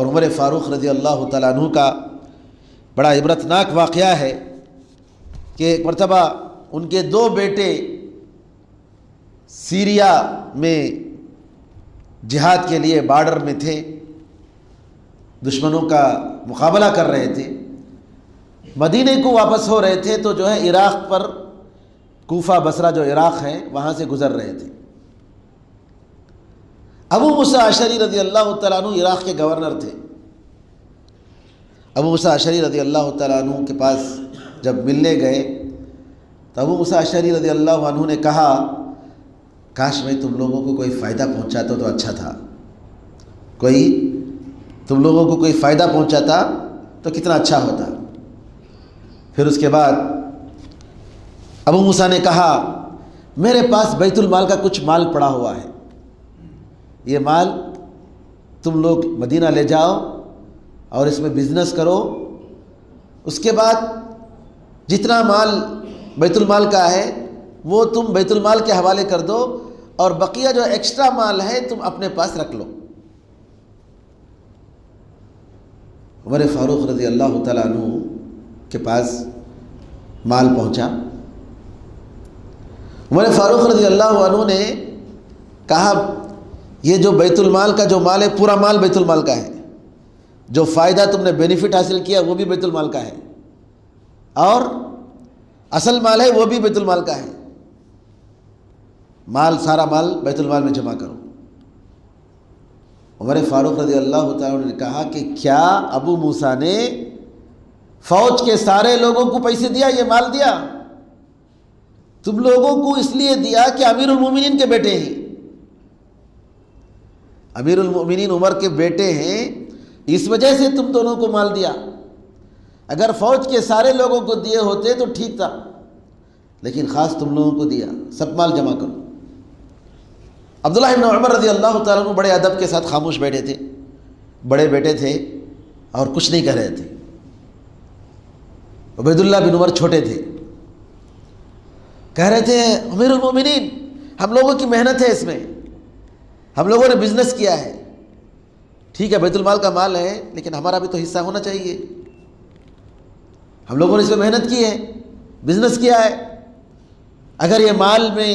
اور عمر فاروق رضی اللہ تعالیٰ عنہ کا بڑا عبرتناک واقعہ ہے کہ ایک مرتبہ ان کے 2 بیٹے سیریا میں جہاد کے لیے بارڈر میں تھے، دشمنوں کا مقابلہ کر رہے تھے، مدینے کو واپس ہو رہے تھے تو جو ہے عراق پر کوفہ بصرہ جو عراق ہے وہاں سے گزر رہے تھے۔ ابو موسیٰ اشعری رضی اللہ تعالیٰ عنہ عراق کے گورنر تھے۔ ابو موسیٰ اشعری رضی اللہ تعالیٰ عنہ کے پاس جب ملنے گئے تو ابو موسیٰ اشعری رضی اللہ عنہ نے کہا کاش میں تم لوگوں کو کوئی فائدہ پہنچاتا تو اچھا تھا، تم لوگوں کو کوئی فائدہ پہنچاتا تو کتنا اچھا ہوتا۔ پھر اس کے بعد ابو موسیٰ نے کہا میرے پاس بیت المال کا کچھ مال پڑا ہوا ہے، یہ مال تم لوگ مدینہ لے جاؤ اور اس میں بزنس کرو، اس کے بعد جتنا مال بیت المال کا ہے وہ تم بیت المال کے حوالے کر دو اور بقیہ جو ایکسٹرا مال ہے تم اپنے پاس رکھ لو۔ عمر فاروق رضی اللہ تعالیٰ عنہ کے پاس مال پہنچا۔ عمر فاروق رضی اللہ عنہ نے کہا یہ جو بیت المال کا جو مال ہے پورا مال بیت المال کا ہے، جو فائدہ تم نے بینیفٹ حاصل کیا وہ بھی بیت المال کا ہے، اور اصل مال ہے وہ بھی بیت المال کا ہے، سارا مال بیت المال میں جمع کرو۔ عمر فاروق رضی اللہ تعالیٰ عنہ نے کہا کہ کیا ابو موسیٰ نے فوج کے سارے لوگوں کو پیسے دیا، یہ مال دیا؟ تم لوگوں کو اس لیے دیا کہ امیر المومنین کے بیٹے ہیں، امیر المومنین عمر کے بیٹے ہیں، اس وجہ سے تم دونوں کو مال دیا۔ اگر فوج کے سارے لوگوں کو دیے ہوتے تو ٹھیک تھا، لیکن خاص تم لوگوں کو دیا، سب مال جمع کرو۔ عبداللہ بن عمر رضی اللہ تعالیٰ عنہ بڑے ادب کے ساتھ خاموش بیٹھے تھے، بڑے بیٹے تھے اور کچھ نہیں کہہ رہے تھے۔ عبید اللہ بن عمر چھوٹے تھے، کہہ رہے تھے امیر المومنین ہم لوگوں کی محنت ہے، اس میں ہم لوگوں نے بزنس کیا ہے، ٹھیک ہے بیت المال کا مال ہے لیکن ہمارا بھی تو حصہ ہونا چاہیے، ہم لوگوں نے اس میں محنت کی ہے، بزنس کیا ہے، اگر یہ مال میں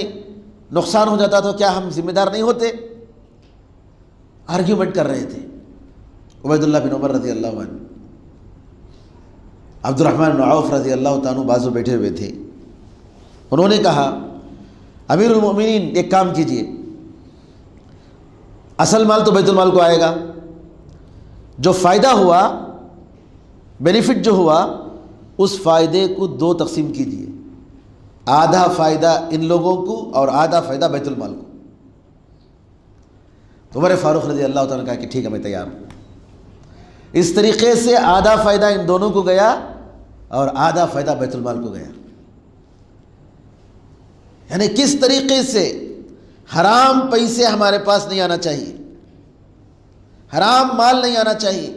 نقصان ہو جاتا تو کیا ہم ذمہ دار نہیں ہوتے؟ آرگیومنٹ کر رہے تھے۔ عبید اللہ بن عمر رضی اللہ عنہ، عبد الرحمن بن عوف رضی اللہ تعالیٰ عنہ بازو بیٹھے ہوئے تھے، انہوں نے کہا امیر المومنین ایک کام کیجئے، اصل مال تو بیت المال کو آئے گا، جو فائدہ ہوا، بینیفٹ جو ہوا، اس فائدے کو 2 تقسیم کیجئے، آدھا فائدہ ان لوگوں کو اور آدھا فائدہ بیت المال کو۔ تو عمر فاروق رضی اللہ تعالیٰ نے کہا کہ ٹھیک ہے میں تیار ہوں۔ اس طریقے سے آدھا فائدہ ان دونوں کو گیا اور آدھا فائدہ بیت المال کو گیا۔ یعنی کس طریقے سے حرام پیسے ہمارے پاس نہیں آنا چاہیے، حرام مال نہیں آنا چاہیے،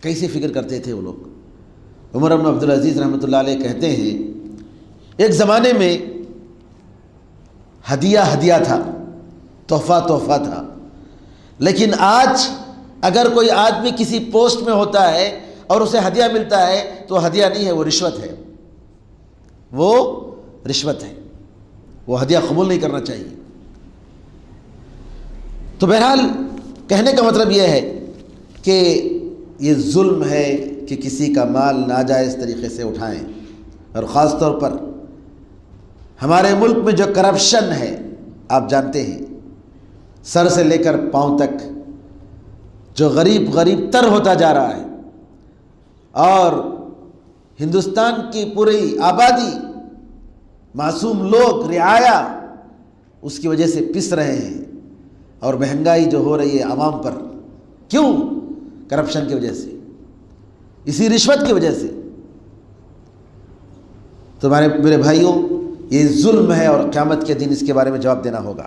کیسے فکر کرتے تھے وہ لوگ۔ عمر بن عبدالعزیز رحمۃ اللہ علیہ کہتے ہیں ایک زمانے میں ہدیہ تھا، تحفہ تھا، لیکن آج اگر کوئی آدمی کسی پوسٹ میں ہوتا ہے اور اسے ہدیہ ملتا ہے تو ہدیہ نہیں ہے، وہ رشوت ہے، وہ رشوت ہے، وہ ہدیہ قبول نہیں کرنا چاہیے۔ تو بہرحال کہنے کا مطلب یہ ہے کہ یہ ظلم ہے کہ کسی کا مال ناجائز طریقے سے اٹھائیں، اور خاص طور پر ہمارے ملک میں جو کرپشن ہے آپ جانتے ہیں، سر سے لے کر پاؤں تک جو غریب تر ہوتا جا رہا ہے، اور ہندوستان کی پوری آبادی، معصوم لوگ، رعایا اس کی وجہ سے پس رہے ہیں، اور مہنگائی جو ہو رہی ہے عوام پر، کیوں؟ کرپشن کی وجہ سے، اسی رشوت کی وجہ سے۔ تو میرے بھائیوں، یہ ظلم ہے اور قیامت کے دن اس کے بارے میں جواب دینا ہوگا۔